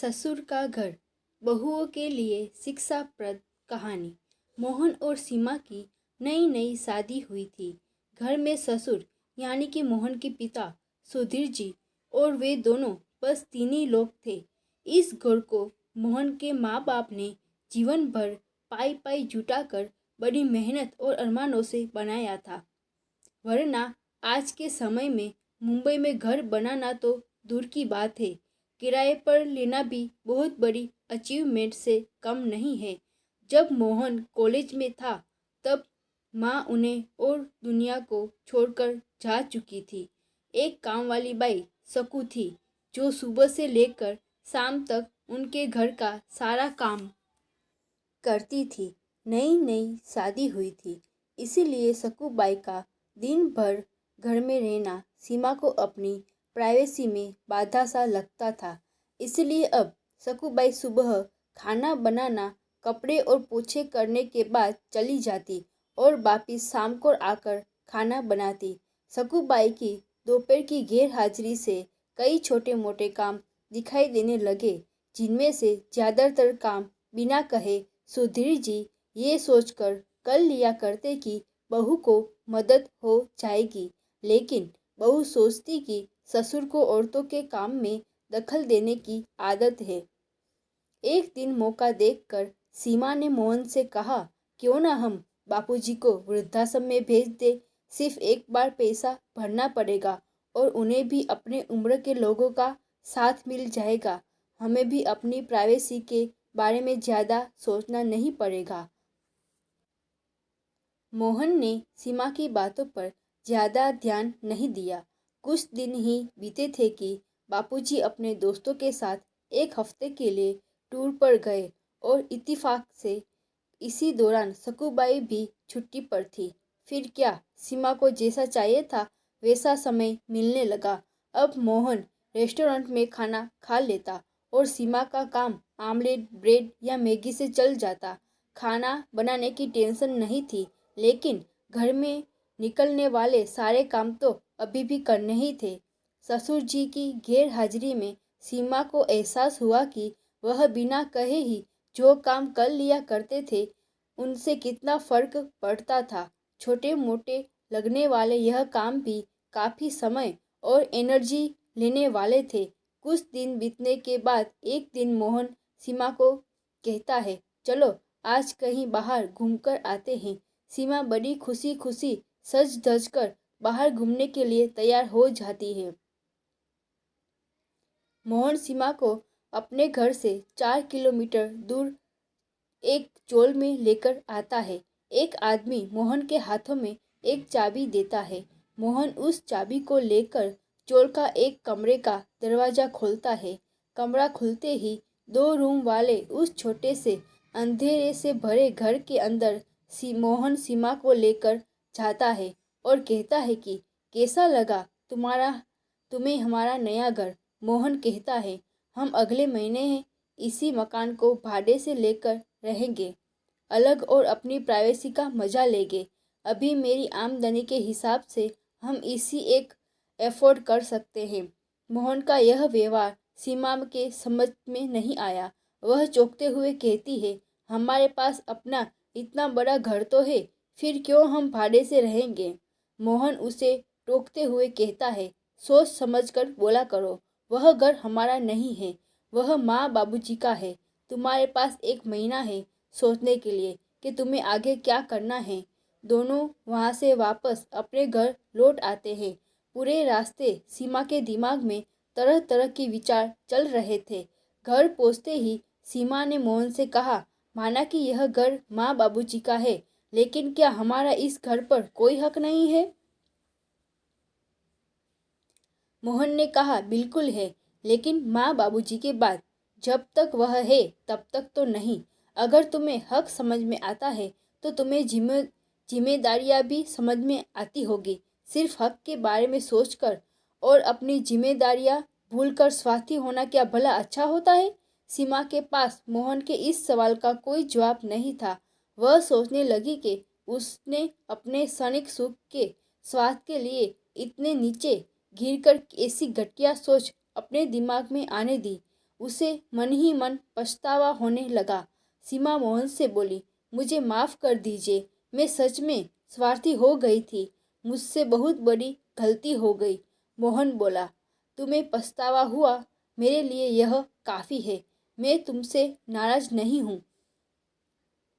ससुर का घर, बहुओं के लिए शिक्षाप्रद कहानी। मोहन और सीमा की नई नई शादी हुई थी। घर में ससुर यानी कि मोहन के पिता सुधीर जी और वे दोनों बस तीन ही लोग थे। इस घर को मोहन के माँ बाप ने जीवन भर पाई पाई जुटाकर बड़ी मेहनत और अरमानों से बनाया था। वरना आज के समय में मुंबई में घर बनाना तो दूर की बात है, किराए पर लेना भी बहुत बड़ी अचीवमेंट से कम नहीं है। जब मोहन कॉलेज में था तब माँ उन्हें और दुनिया को छोड़कर जा चुकी थी। एक काम वाली बाई सकू थी जो सुबह से लेकर शाम तक उनके घर का सारा काम करती थी। नई नई शादी हुई थी, इसीलिए सकू बाई का दिन भर घर में रहना सीमा को अपनी प्राइवेसी में बाधा सा लगता था। इसलिए अब सकूबाई सुबह खाना बनाना, कपड़े और पोछे करने के बाद चली जाती और वापिस शाम को आकर खाना बनाती। सकूबाई की दोपहर की गैर हाजिरी से कई छोटे मोटे काम दिखाई देने लगे, जिनमें से ज़्यादातर काम बिना कहे सुधीर जी ये सोचकर कर लिया करते कि बहू को मदद हो जाएगी, लेकिन बहू सोचती कि ससुर को औरतों के काम में दखल देने की आदत है। एक दिन मौका देखकर सीमा ने मोहन से कहा, क्यों ना हम बापूजी को वृद्धाश्रम में भेज दे। सिर्फ एक बार पैसा भरना पड़ेगा और उन्हें भी अपने उम्र के लोगों का साथ मिल जाएगा। हमें भी अपनी प्राइवेसी के बारे में ज़्यादा सोचना नहीं पड़ेगा। मोहन ने सीमा की बातों पर ज़्यादा ध्यान नहीं दिया। कुछ दिन ही बीते थे कि बापूजी अपने दोस्तों के साथ एक हफ्ते के लिए टूर पर गए और इत्तेफाक से इसी दौरान सकूबाई भी छुट्टी पर थी। फिर क्या, सीमा को जैसा चाहिए था वैसा समय मिलने लगा। अब मोहन रेस्टोरेंट में खाना खा लेता और सीमा का काम आमलेट, ब्रेड या मैगी से चल जाता। खाना बनाने की टेंशन नहीं थी, लेकिन घर में निकलने वाले सारे काम तो अभी भी करने ही थे। ससुर जी की गैर हाजिरी में सीमा को एहसास हुआ कि वह बिना कहे ही जो काम कर लिया करते थे उनसे कितना फर्क पड़ता था। छोटे मोटे लगने वाले यह काम भी काफ़ी समय और एनर्जी लेने वाले थे। कुछ दिन बीतने के बाद एक दिन मोहन सीमा को कहता है, चलो आज कहीं बाहर घूमकर आते हैं। सीमा बड़ी खुशी खुशी सज धज कर बाहर घूमने के लिए तैयार हो जाती है। मोहन सीमा को अपने घर से 4 किलोमीटर दूर एक चोल में लेकर आता है। एक आदमी मोहन के हाथों में एक चाबी देता है। मोहन उस चाबी को लेकर चोल का एक कमरे का दरवाज़ा खोलता है। कमरा खुलते ही 2 रूम वाले उस छोटे से अंधेरे से भरे घर के अंदर मोहन सीमा को लेकर जाता है और कहता है कि कैसा लगा तुम्हें हमारा नया घर। मोहन कहता है, हम अगले महीने इसी मकान को भाड़े से लेकर रहेंगे, अलग और अपनी प्राइवेसी का मज़ा लेंगे। अभी मेरी आमदनी के हिसाब से हम इसी एक एफोर्ड कर सकते हैं। मोहन का यह व्यवहार सीमा के समझ में नहीं आया। वह चौंकते हुए कहती है, हमारे पास अपना इतना बड़ा घर तो है, फिर क्यों हम भाड़े से रहेंगे। मोहन उसे टोकते हुए कहता है, सोच समझकर बोला करो। वह घर हमारा नहीं है, वह माँ बाबूजी का है। तुम्हारे पास 1 महीना है सोचने के लिए कि तुम्हें आगे क्या करना है। दोनों वहाँ से वापस अपने घर लौट आते हैं। पूरे रास्ते सीमा के दिमाग में तरह तरह के विचार चल रहे थे। घर पहुँचते ही सीमा ने मोहन से कहा, माना कि यह घर माँ बाबूजी का है, लेकिन क्या हमारा इस घर पर कोई हक नहीं है। मोहन ने कहा, बिल्कुल है, लेकिन माँ बाबूजी के बाद जब तक वह है तब तक तो नहीं। अगर तुम्हें हक समझ में आता है तो तुम्हें जिम्मेदारियाँ भी समझ में आती होगी। सिर्फ हक के बारे में सोचकर और अपनी जिम्मेदारियाँ भूलकर स्वार्थी होना क्या भला अच्छा होता है। सीमा के पास मोहन के इस सवाल का कोई जवाब नहीं था। वह सोचने लगी कि उसने अपने क्षणिक सुख के स्वार्थ के लिए इतने नीचे गिरकर ऐसी घटिया सोच अपने दिमाग में आने दी। उसे मन ही मन पछतावा होने लगा। सीमा मोहन से बोली, मुझे माफ़ कर दीजिए, मैं सच में स्वार्थी हो गई थी, मुझसे बहुत बड़ी गलती हो गई। मोहन बोला, तुम्हें पछतावा हुआ, मेरे लिए यह काफ़ी है, मैं तुमसे नाराज़ नहीं हूँ।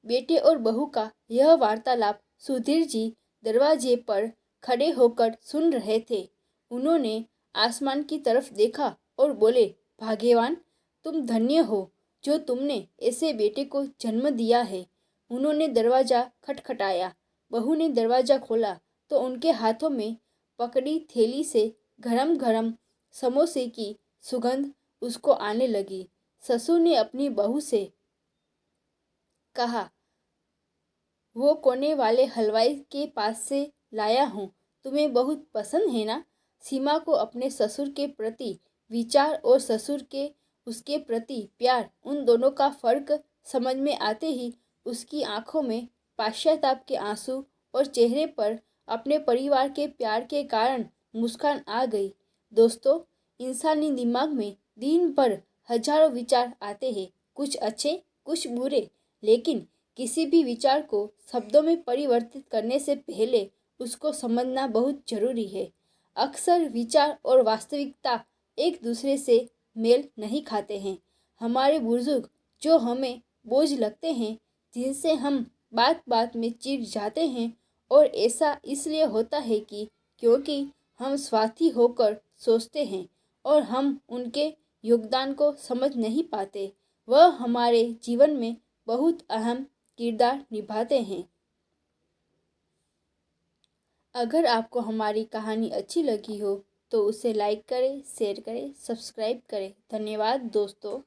बेटे और बहू का यह वार्तालाप सुधीर जी दरवाजे पर खड़े होकर सुन रहे थे। उन्होंने आसमान की तरफ देखा और बोले, भाग्यवान, तुम धन्य हो जो तुमने ऐसे बेटे को जन्म दिया है। उन्होंने दरवाज़ा खटखटाया। बहू ने दरवाज़ा खोला तो उनके हाथों में पकड़ी थैली से गरम गरम समोसे की सुगंध उसको आने लगी। ससुर ने अपनी बहू से कहा, वो कोने वाले हलवाई के पास से लाया हूँ, तुम्हें बहुत पसंद है ना। सीमा को अपने ससुर के प्रति विचार और ससुर के उसके प्रति प्यार, उन दोनों का फर्क समझ में आते ही उसकी आंखों में पश्चाताप के आंसू और चेहरे पर अपने परिवार के प्यार के कारण मुस्कान आ गई। दोस्तों, इंसानी दिमाग में दिन भर हजारों विचार आते हैं, कुछ अच्छे कुछ बुरे, लेकिन किसी भी विचार को शब्दों में परिवर्तित करने से पहले उसको समझना बहुत जरूरी है। अक्सर विचार और वास्तविकता एक दूसरे से मेल नहीं खाते हैं। हमारे बुजुर्ग जो हमें बोझ लगते हैं, जिनसे हम बात बात में चिढ़ जाते हैं, और ऐसा इसलिए होता है कि क्योंकि हम स्वार्थी होकर सोचते हैं और हम उनके योगदान को समझ नहीं पाते। वह हमारे जीवन में बहुत अहम किरदार निभाते हैं। अगर आपको हमारी कहानी अच्छी लगी हो तो उसे लाइक करें, शेयर करें, सब्सक्राइब करें। धन्यवाद दोस्तों।